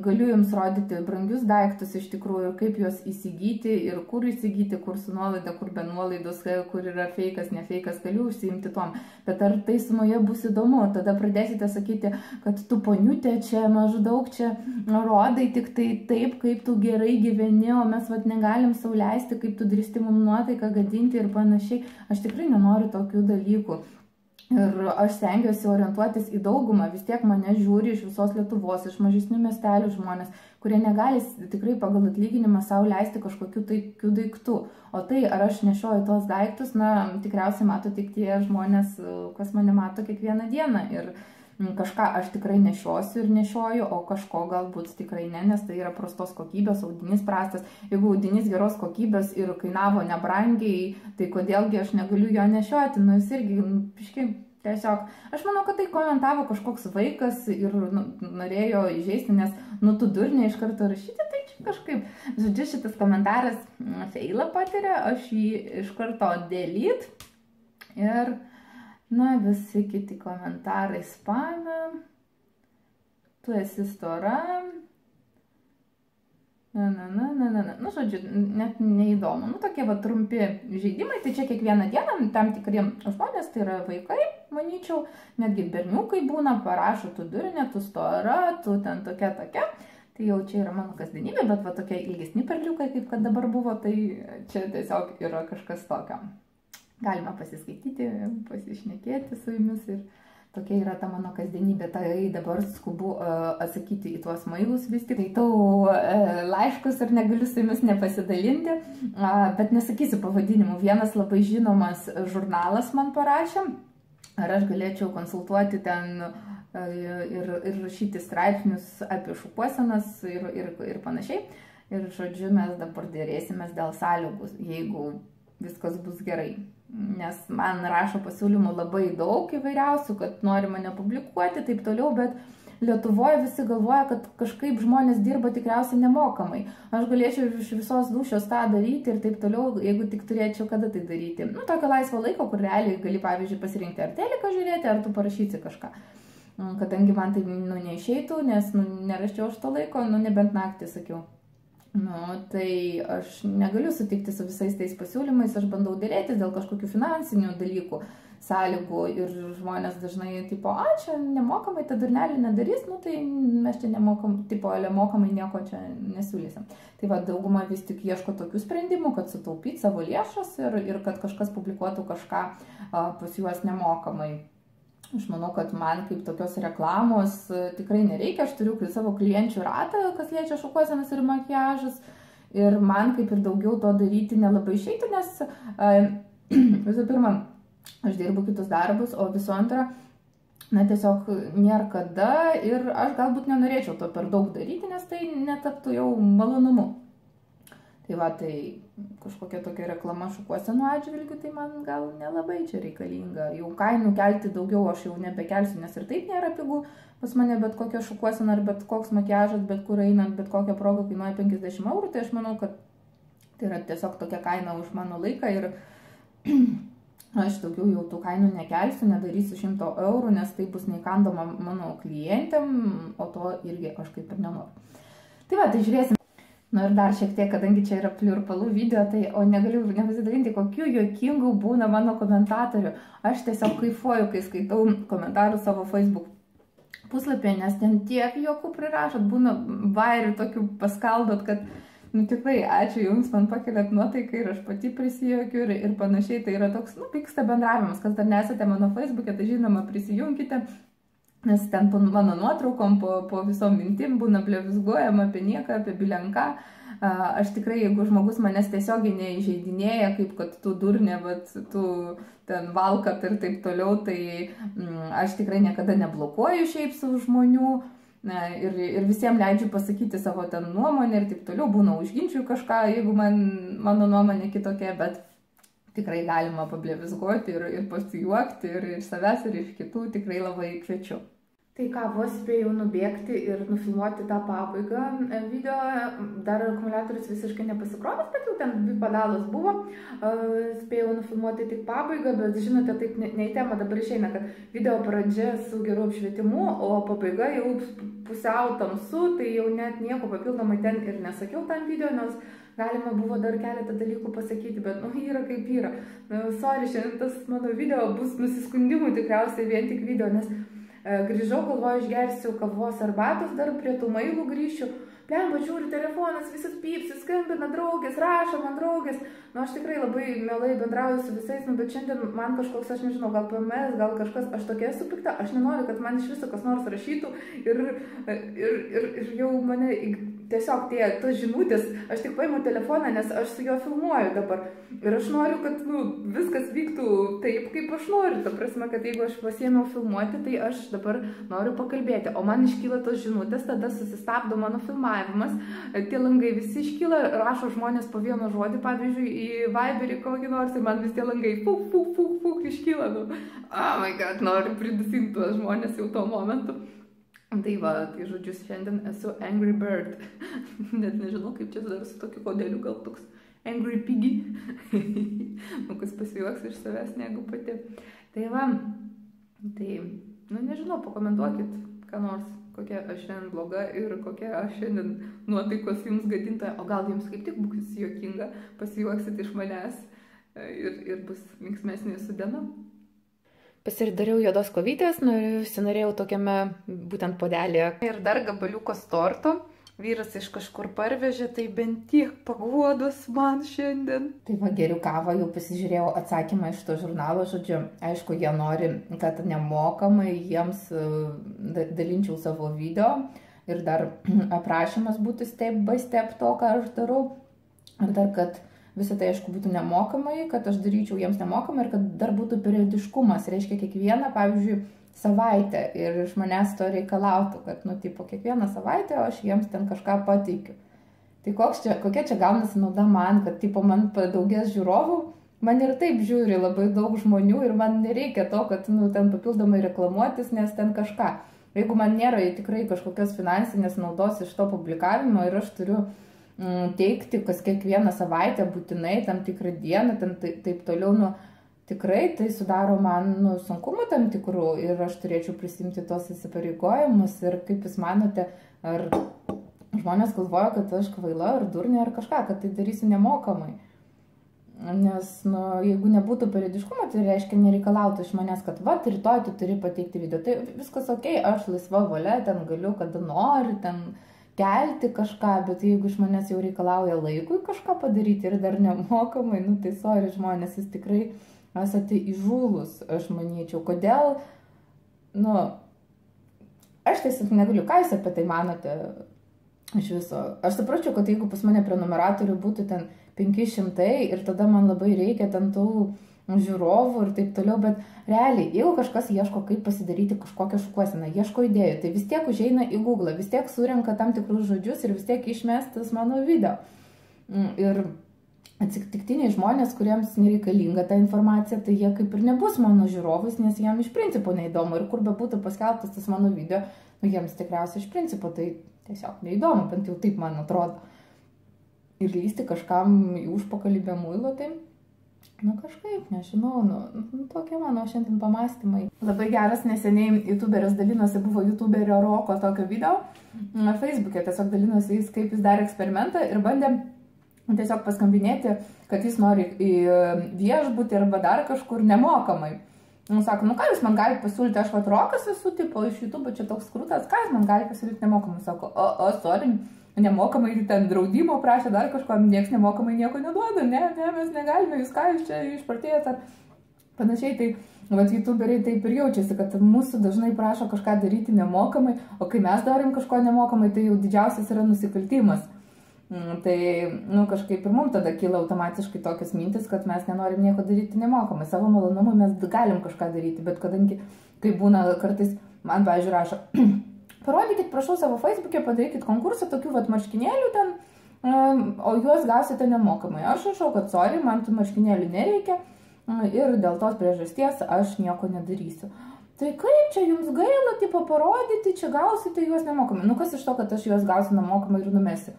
galiu jums rodyti brangius daiktus iš tikrųjų, kaip juos įsigyti ir kur įsigyti, kur su nuolaida, kur be nuolaidos, kur yra feikas, ne feikas, galiu užsiimti tom. Bet ar tai sumoje bus įdomu? Tada pradėsite sakyti, kad tu poniutė čia maždaug čia rodai tik tai taip, kaip tu gerai gyveni, o mes negalim sau leisti, kaip tu drįsti mum nuotaiką gadinti ir panašiai. Aš tikrai nenoriu tokių dalykų. Ir aš stengiuosi orientuotis į daugumą, vis tiek mane žiūri iš visos Lietuvos, iš mažesnių miestelių žmonės, kurie negali tikrai pagal atlyginimą savo leisti kažkokių taikių daiktų. O tai, ar aš nešioju tos daiktus, tikriausiai mato tik tie žmonės, kas mane mato kiekvieną dieną. Ir kažką aš tikrai nešiosiu ir nešioju, o kažko galbūt tikrai ne, nes tai yra prastos kokybės, audinys prastas. Jeigu audinys geros kokybės ir kainavo nebrangiai, tai kodėlgi aš negaliu jo nešioti, jis irgi, piškai, tiesiog. Aš manau, kad tai komentavo kažkoks vaikas ir norėjo įžeisti, nes, tu durnė iš karto rašyti, tai čia kažkaip. Žodžiu, šitas komentaras feilą patiria, aš jį iš karto delete ir visi kiti komentarai spamia, tu esi stora, Nu, žodžiu, net neįdomu. Nu, tokie va trumpi žaidimai, tai čia kiekvieną dieną tam tikri žmonės, tai yra vaikai, manyčiau, netgi berniukai būna, parašo, tu durinė, tu stora, tu ten tokia. Tai jau čia yra mano kasdienybė, bet va tokie ilgesni perliukai, kaip kad dabar buvo, tai čia tiesiog yra kažkas tokio. Galima pasiskaityti, pasišnekėti su jumis ir tokia yra ta mano kasdienybė. Tai dabar skubu atsakyti į tuos mailus vis tik. Skaitau laiškus ir negaliu su jumis nepasidalinti, bet nesakysiu pavadinimų. Vienas labai žinomas žurnalas man parašė, ar aš galėčiau konsultuoti ten ir rašyti straipsnius apie šukuosenas ir panašiai. Ir žodžiu, mes dabar dėrėsimės dėl sąlygų, jeigu viskas bus gerai. Nes man rašo pasiūlymų labai daug įvairiausių, kad nori mane publikuoti, taip toliau, bet Lietuvoje visi galvoja, kad kažkaip žmonės dirba tikriausiai nemokamai. Aš galėčiau iš visos dūšios tą daryti ir taip toliau, jeigu tik turėčiau kada tai daryti. Nu, tokio laisvo laiko, kur realiai gali, pavyzdžiui, pasirinkti ar teliką žiūrėti, ar tu parašysi kažką. Kadangi man tai neišeitų, nes neraščiau aš to laiko, nebent naktį sakiau. Tai aš negaliu sutikti su visais tais pasiūlymais, aš bandau dėrėtis dėl kažkokių finansinių dalykų, sąlygų ir žmonės dažnai tipo, čia nemokamai tą durnelį nedarys, tai mes čia nemokamai nieko čia nesiūlysim. Tai va, dauguma vis tik ieško tokių sprendimų, kad sutaupyti savo lėšas ir kad kažkas publikuotų kažką pas juos nemokamai. Aš manau, kad man kaip tokios reklamos tikrai nereikia, aš turiu savo klienčių ratą, kas liečia šukuosenas ir makiažas, ir man kaip ir daugiau to daryti nelabai išeitų, nes visų pirma, aš dirbu kitus darbus, o visų antra, tiesiog nėra kada ir aš galbūt nenorėčiau to per daug daryti, nes tai netaptų jau malonumu. Tai va, tai kažkokia tokia reklama šukuosenų atžvilgių, tai man gal nelabai čia reikalinga. Jau kainų kelti daugiau aš jau nebekelsiu, nes ir taip nėra pigų. Pas mane bet kokia šukuosena ar bet koks makiažas, bet kur einant, bet kokią progą kainuoja 50 eurų, tai aš manau, kad tai yra tiesiog tokia kaina už mano laiką ir aš daugiau jau tų kainų nekelsiu, nedarysiu 100 eurų, nes tai bus neįkandoma mano klientėm, o to irgi aš kaip ir nenoriu. Tai va, tai žiūrėsim. Ir dar šiek tiek, kadangi čia yra pliurpalų video, tai negaliu nepasidalinti, kokių juokingų būna mano komentatorių. Aš tiesiog kaifuoju, kai skaitau komentarus savo Facebook puslapyje, nes ten tiek juokų prirašot, būna bairių tokių paskaldot, kad tikrai ačiū Jums, man pakeliat nuotaiką ir aš pati prisijuokiu ir panašiai. Tai yra toks, vyksta bendravimas, kas dar nesate mano Facebook'e, tai žinoma prisijunkite. Nes ten po mano nuotraukom, po visom mintim būna plevizguojama apie nieką, apie bilenką. Aš tikrai, jeigu žmogus manęs tiesiogiai neįžeidinėja, kaip kad tu durnė, bet tu ten valkat ir taip toliau, tai aš tikrai niekada neblokuoju šiaip su žmonių ir visiems leidžiu pasakyti savo ten nuomonę ir taip toliau. Būna užginčiu kažką, jeigu mano nuomonė kitokia, bet tikrai galima pablevizguoti ir pasijuokti ir iš savęs, ir iš kitų, tikrai labai kviečiu. Tai ką, vos spėjau nubėgti ir nufilmuoti tą pabaigą video, dar akumuliatorius visiškai nepasikrovęs, bet jau ten 2 pedalas buvo, spėjau nufilmuoti tik pabaigą, bet žinote, taip ne į temą dabar išeina, kad video pradžia su geru apšvietimu, o pabaiga jau pusiau tamsu, tai jau net nieko papildomai ten ir nesakiau tam video, nes galima buvo dar keletą dalykų pasakyti, bet yra kaip yra. Sorry, šiandien tas mano video bus nusiskundimų tikriausiai vien tik video, nes grįžau, galvoju, išgersiu kavos arbatos, dar prie tų mailų grįšiu. Plemba, žiūri, telefonas, visas pypsi, skambina draugės, rašo man draugės. Aš tikrai labai mielai bendrauju su visais, bet šiandien man kažkoks, aš nežinau, gal PMS, gal kažkas, aš tokia esu pikta, aš nenoriu, kad man iš viso kas nors rašytų ir jau mane tiesiog tos žinutės, aš tik paimu telefoną, nes aš su juo filmuoju dabar. Ir aš noriu, kad viskas vyktų taip, kaip aš noriu. Ta prasme, kad jeigu aš pasiėmiau filmuoti, tai aš dabar noriu pakalbėti. O man iškyla tos žinutės, tada susistabdo mano filmavimas. Tie langai visi iškyla, rašo žmonės po vieną žodį, pavyzdžiui, į Viberį kokį nors, ir man vis tie langai fuk iškyla. Oh my god, noriu pridusinti tuos žmonės jau tuo momentu. Tai va, tai žodžiu, šiandien esu Angry Bird. Net nežinau, kaip čia dar su tokiu kodėliu, gal toks Angry Piggy. Kas pasijuoks iš savęs negu pati. Tai va, tai, nežinau, pakomentuokit, ką nors, kokia aš šiandien bloga ir kokia aš šiandien nuotaikos jums gadintoja, o gal jums kaip tik bus juokinga, pasijuoksit iš manęs ir bus linksmesnė jūsų diena. Pasiridariau juodos kovytės, norėjau tokiame būtent puodelėje. Ir dar gabaliukas torto. Vyras iš kažkur parvežė, tai bent tiek paguodos man šiandien. Tai va, geriu kavą, jau pasižiūrėjau atsakymą iš to žurnalo, žodžiu, aišku, jie nori, kad nemokamai jiems dalinčiau savo video ir dar aprašymas būtų step by step to, ką aš darau. Ir dar, kad visą tai, aišku, būtų nemokamai, kad aš daryčiau jiems nemokamai ir kad dar būtų periodiškumas, reiškia kiekvieną, pavyzdžiui, savaitę ir iš manęs to reikalautų, kad, tipo, kiekvieną savaitę aš jiems ten kažką pateikiu. Tai kokia čia gaunasi nauda man, kad, tipo, man padaugės žiūrovų, man ir taip žiūri labai daug žmonių ir man nereikia to, kad, ten papildomai reklamuotis, nes ten kažką. Jeigu man nėra tikrai kažkokios finansinės naudos iš to publikavimo ir aš turiu teikti kas kiekvieną savaitę būtinai, tam tikrą dieną, taip toliau, tikrai tai sudaro man sunkumų tam tikrų ir aš turėčiau prisimti tos įsipareigojimus ir kaip jūs manote, ar žmonės galvoja, kad aš kvaila ar durnė ar kažką, kad tai darysiu nemokamai. Nes, jeigu nebūtų periodiškumo, tai reiškia nereikalautų iš manęs, kad va, rytoj tu turi pateikti video. Tai viskas okei, aš laisva valia, ten galiu, kada nori, ten kelti kažką, bet jeigu iš manęs jau reikalauja laikui kažką padaryti ir dar nemokamai, tai sorry žmonės, jūs tikrai esate įžūlus, aš manyčiau. Kodėl, aš tiesiog negaliu, ką jūs apie tai manote iš viso. Aš supračiau, kad jeigu pas mane prenumeratorių būtų ten 500 ir tada man labai reikia ten tų žiūrovų ir taip toliau, bet realiai, jeigu kažkas ieško, kaip pasidaryti kažkokią šukuoseną, ieško idėjų, tai vis tiek užeina į Google, vis tiek surenka tam tikrus žodžius ir vis tiek išmestas mano video. Ir atsitiktiniai žmonės, kuriems nereikalinga ta informacija, tai jie kaip ir nebus mano žiūrovais, nes jiem iš principo neįdomu. Ir kur be būtų paskelbtas tas mano video, jiems tikriausiai iš principo tai tiesiog neįdomu, bent jau taip man atrodo. Ir lysti kažkam į užpakalį be muilo, tai, kažkaip, nežinau, tokie mano šiandien pamastymai. Labai geras neseniai youtuberis dalinosi, buvo youtuberio Roko tokio video. Facebook'e tiesiog dalinosi jis, kaip jis darė eksperimentą ir bandė tiesiog paskambinėti, kad jis nori į viešbutį arba dar kažkur nemokamai. Sako, ką jūs man galite pasiūlyti, aš Rokas esu, tipo, iš YouTube čia toks krūtas, ką jūs man galite pasiūlyti nemokamai? Sako, sorry, nemokamai ten draudimo prašė, dar kažko, nieks nemokamai nieko neduoda, ne, mes negalime, jūs ką, jūs čia išpartėjat ar panašiai. Tai youtuberiai taip ir jaučiasi, kad mūsų dažnai prašo kažką daryti nemokamai, o kai mes darim kažko nemokamai, tai jau didžiausias yra nusikaltimas. Tai, kažkaip ir mums tada kyla automatiškai tokias mintis, kad mes nenorim nieko daryti nemokamai. Savo malonumui mes galim kažką daryti, bet kadangi, kai būna kartais, man, pavyzdžiui, rašo, parodykit, prašau, savo Facebook'e, padarykit konkursą tokių marškinėlių ten, o juos gausite nemokamai. Aš rašau, kad sorry, man tų marškinėlių nereikia ir dėl tos priežasties aš nieko nedarysiu. Tai kaip čia jums gaila, tipo, parodyti, čia gausite juos nemokamai. Kas iš to, kad aš juos gausiu nemokamai ir numesiu?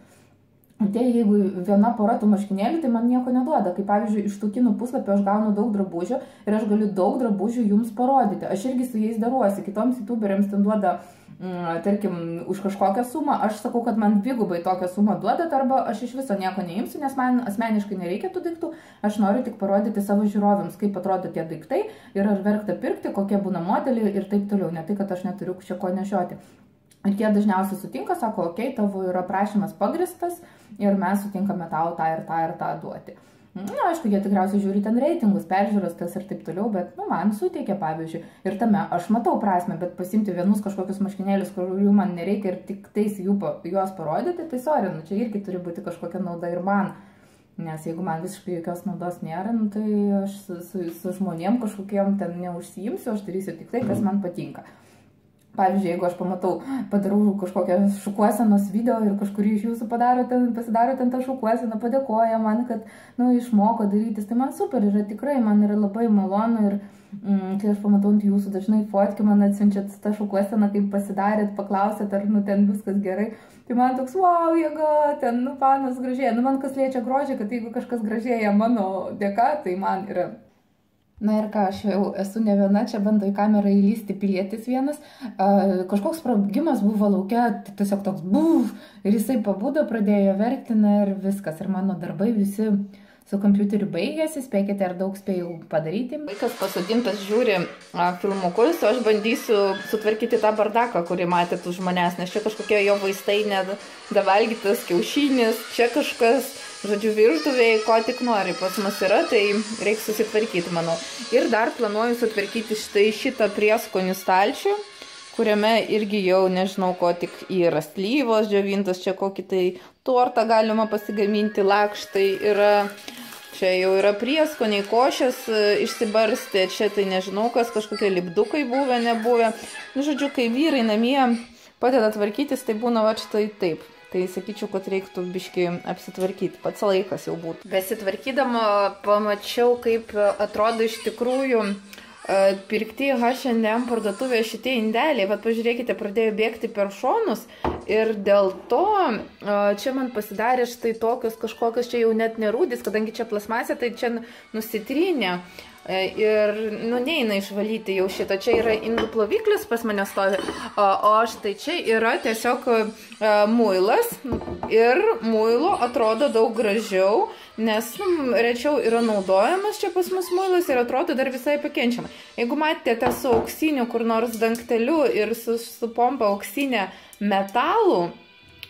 Tai jeigu viena pora tų marškinėlių, tai man nieko neduoda. Kaip pavyzdžiui, iš tų kinų puslapio aš gaunu daug drabužių ir aš galiu daug drabužių jums parodyti. Aš irgi su jais daruosi. Kitoms youtuberiams ten duoda, tarkim, už kažkokią sumą. Aš sakau, kad man dvigubai tokią sumą duodat arba aš iš viso nieko neimsiu, nes man asmeniškai nereikia tų daiktų. Aš noriu tik parodyti savo žiūrovėms, kaip atrodo tie daiktai ir ar verta pirkti, kokie būna modeliai ir taip toliau. Ne tai, kad aš neturiu čia ko nešioti. Ir jie dažniausiai sutinka, sako, okei, tavo yra prašymas pagristas ir mes sutinkame tau tą ir tą duoti. Aišku, jie tikriausiai žiūri ten reitingus, peržiūros, tas ir taip toliau, bet man suteikia, pavyzdžiui. Ir tame aš matau prasmę, bet pasimti vienus kažkokius marškinėlius, kurių man nereikia ir tik tais juos parodyti, tai sorry, čia irgi turi būti kažkokia nauda ir man. Nes jeigu man visiškai jokios naudos nėra, tai aš su žmonėm kažkokiem ten neužsiimsiu, aš darysiu tik tai, kas man patinka. Pavyzdžiui, jeigu aš padarau kažkokią šukuosenos video ir kažkurį iš jūsų pasidaro ten tą šukuoseną, padėkoja man, kad, išmoko darytis, tai man super yra, tikrai, man yra labai malonu ir kai aš pamatau ant jūsų dažnai fotkių, man atsiunčiat tą šukuoseną, kaip pasidarėt, paklausėt, ar, ten viskas gerai, tai man toks, wow, jėga, ten, panas gražėja, man kas liečia grožį, kad jeigu kažkas gražėja mano dėka, tai man yra Na ir ką, aš jau esu ne viena, čia bando į kamerą įlysti pilietis vienas. Kažkoks sprogimas buvo laukia, tiesiog toks buv, ir jisai pabudo, pradėjo verkti, na ir viskas. Ir mano darbai visi su kompiuteriu baigėsi, spėkite, ar daug spėjau padaryti. Vaikas pasodintas žiūri filmukus, o aš bandysiu sutvarkyti tą bardaką, kurį matėt už manęs, nes čia kažkokie jo vaistai nedavalgytas kiaušinis, čia kažkas. Žodžiu, virtuvėje, ko tik nori pas mus yra, tai reiks susitvarkyti, manau. Ir dar planuoju sutvarkyti šitą prieskonių stalčių, kuriame irgi jau nežinau, ko tik yra slyvos džiovintos, čia kokį tai tortą galima pasigaminti, lakštai yra, čia jau yra prieskoniai, košės išsibarstė, čia tai nežinau, kas kažkokie lipdukai buvę, nebuvę. Nu, žodžiu, kai vyrai namie padeda tvarkytis, tai būna va štai taip. Tai sakyčiau, kad reiktų biškį apsitvarkyti, pats laikas jau būtų. Besitvarkydama pamačiau, kaip atrodo iš tikrųjų pirkti H&M parduotuvėje šitie indeliai. Vat pažiūrėkite, pradėjo bėgti per šonus ir dėl to čia man pasidarė štai tokios kažkokios, čia jau net nerūdys, kadangi čia plasmasė, tai čia nusitrynė. Ir, nu, neina išvalyti jau šito. Čia yra indų ploviklis pas mane stovi, o štai čia yra tiesiog muilas ir muilo atrodo daug gražiau, nes rečiau yra naudojamas čia pas mus muilas ir atrodo dar visai pakenčiama. Jeigu matėte su auksiniu kur nors dangteliu ir su pompa auksinė metalų,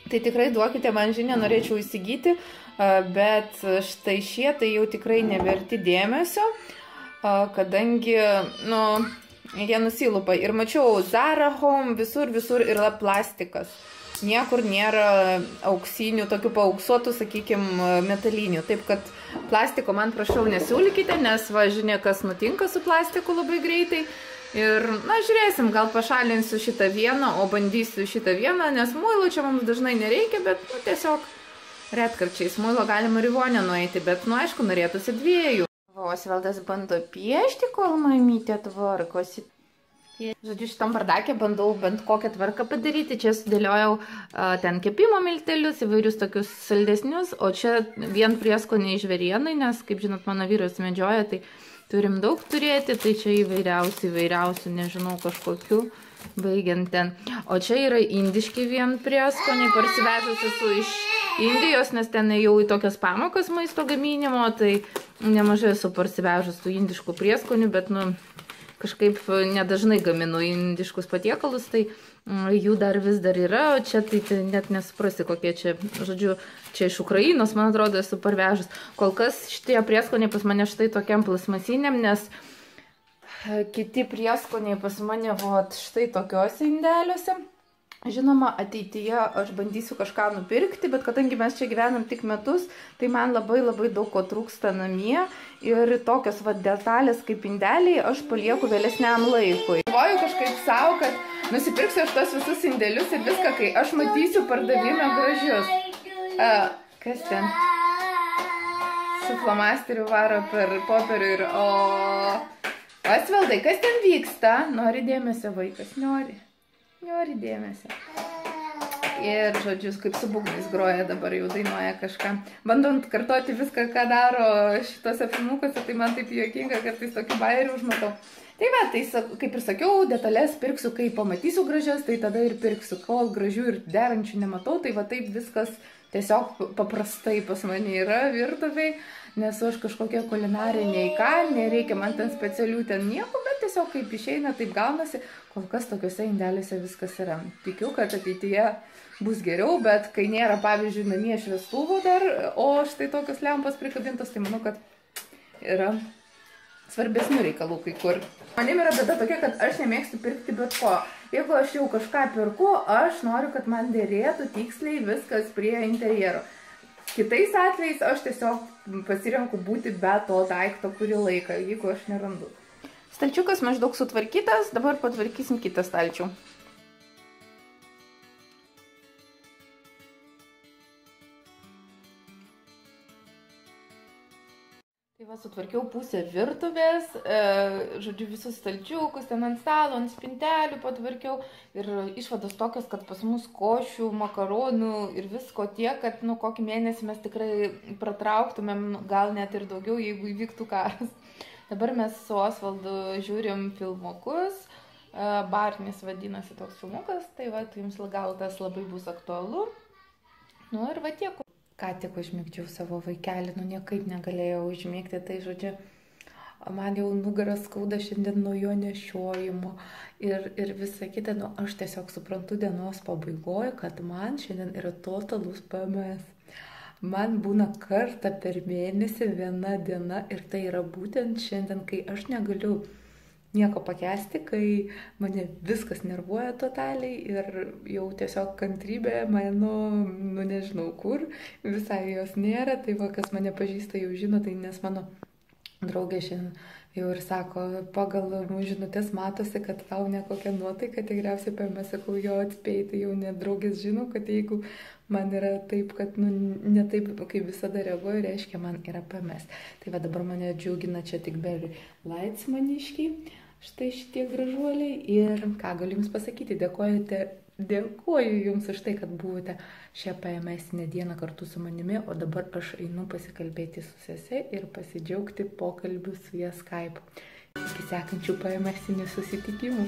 tai tikrai duokite man žinią, norėčiau įsigyti, bet štai šie tai jau tikrai neverti dėmesio, kadangi, nu, jie nusilupa. Ir mačiau Zara Home, visur yra plastikas. Niekur nėra auksinių, tokių paauksuotų, sakykime, metalinių. Taip kad plastiko man prašau nesiūlykite, nes va, žinia, kas nutinka su plastiku labai greitai. Ir, na, žiūrėsim, gal pašalinsiu šitą vieną, o bandysiu šitą vieną, nes muilo čia mums dažnai nereikia, bet, nu, tiesiog retkarčiais muilo galima ir į vonę nueiti, bet, nu, aišku, norėtųsi dviejų. Osvaldas bando piešti, kol mamytė tvarkosi. Žodžiu, šitam bardakė bandau bent kokią tvarką padaryti. Čia sudėliojau ten kepimo miltelius, įvairius tokius saldesnius, o čia vien prieskoniai žvėrienai, nes, kaip žinot, mano vyras medžioja, tai turim daug turėti, tai čia įvairiausių, nežinau, kažkokių, baigiant ten. O čia yra indiški vien prieskoniai, parsivežusi su iš Indijos, nes ten jau į tokias pamokas maisto gaminimo, tai nemažai esu parsivežus tų indiškų prieskonių, bet, nu, kažkaip nedažnai gaminu indiškus patiekalus, tai jų dar vis dar yra, o čia tai net nesuprasi, kokie čia, žodžiu, čia iš Ukrainos, man atrodo, esu parvežus. Kol kas šitie prieskoniai pas mane štai tokiam plasmasiniam, nes kiti prieskoniai pas mane štai tokiuose indeliuose. Žinoma, ateityje aš bandysiu kažką nupirkti, bet kadangi mes čia gyvenam tik metus, tai man labai daug ko trūksta namie ir tokios detalės kaip indeliai aš palieku vėlesniam laikui. Galvoju kažkaip savo, kad nusipirksiu aš tos visus indelius ir viską, kai aš matysiu pardavime gražius. Kas ten? Su flomasteriu varo per popierių ir Osvaldai, kas ten vyksta? Nori dėmesio vaikas? Nori dėmesio. Ir, žodžiu, kaip su būgnais groja, dabar jau dainuoja kažką. Bandant kartoti viską, ką daro šitose filmukuose, tai man taip juokinga, kartais tokį bairį užmatau. Tai va, tai kaip ir sakiau, detalės pirksiu, kai pamatysiu gražias, tai tada ir pirksiu. Kol gražių ir derančių nematau, tai va taip viskas tiesiog paprastai pas mane yra virtuviai. Nesu aš kažkokia kulinarė nei ką, nereikia man ten specialių ten nieko, bet tiesiog kaip išeina, taip gaunasi, kol kas tokiuose indeliuose viskas yra. Tikiu, kad ateityje bus geriau, bet kai nėra, pavyzdžiui, namie šviestuvų dar, o štai tokios lempos prikabintos, tai manau, kad yra svarbesnių reikalų kai kur. Manim yra bėda tokia, kad aš nemėgstu pirkti bet ko. Jeigu aš jau kažką pirku, aš noriu, kad man dėrėtų tiksliai viskas prie interjero. Kitais atvejais aš tiesiog pasirenku būti be to daikto kurį laiką, jeigu aš nerandu. Stalčiukas maždaug sutvarkytas, dabar patvarkysim kitą stalčių. Tai va, sutvarkiau pusę virtuvės, žodžiu, visus stalčiukus, ten ant stalo, ant spintelių patvarkiau. Ir išvados tokios, kad pas mus košių, makaronų ir visko tiek, kad, nu, kokį mėnesį mes tikrai pratrauktumėm, gal net ir daugiau, jeigu įvyktų karas. Dabar mes su Osvaldu žiūrim filmukus. Barnis vadinasi toks filmukas, tai va, jums gal tas labai bus aktualu. Nu ir va tiek. Ką tik užmigdžiau savo vaikelį, nu niekaip negalėjau užmigti, tai žodžiu, man jau nugaras skauda šiandien nuo jo nešiojimo ir visa kita, nu aš tiesiog suprantu dienos pabaigoje, kad man šiandien yra totalus PMS. Man būna kartą per mėnesį viena diena ir tai yra būtent šiandien, kai aš negaliu nieko pakęsti, kai mane viskas nervuoja totaliai ir jau tiesiog kantrybė mano, nu nežinau kur, visai jos nėra, tai va, kas mane pažįsta jau žino, tai nes mano draugė šiandien jau ir sako, pagal žinutės matosi, kad tau nekokia nuotaika, tikriausiai PMS, sakau, jo atspėjai, tai jau net draugės žino, kad jeigu man yra taip, kad nu, ne taip, kaip visada reaguoju, reiškia, man yra PMS. Tai va dabar mane džiugina čia tik Berry Lights maniškiai. Štai šitie gražuoliai ir ką galiu jums pasakyti, dėkoju jums už tai, kad buvote šią PMS-inę dieną kartu su manimi, o dabar aš einu pasikalbėti su sese ir pasidžiaugti pokalbiu su ja Skype. Iki sekančių PMS-inių susitikimų.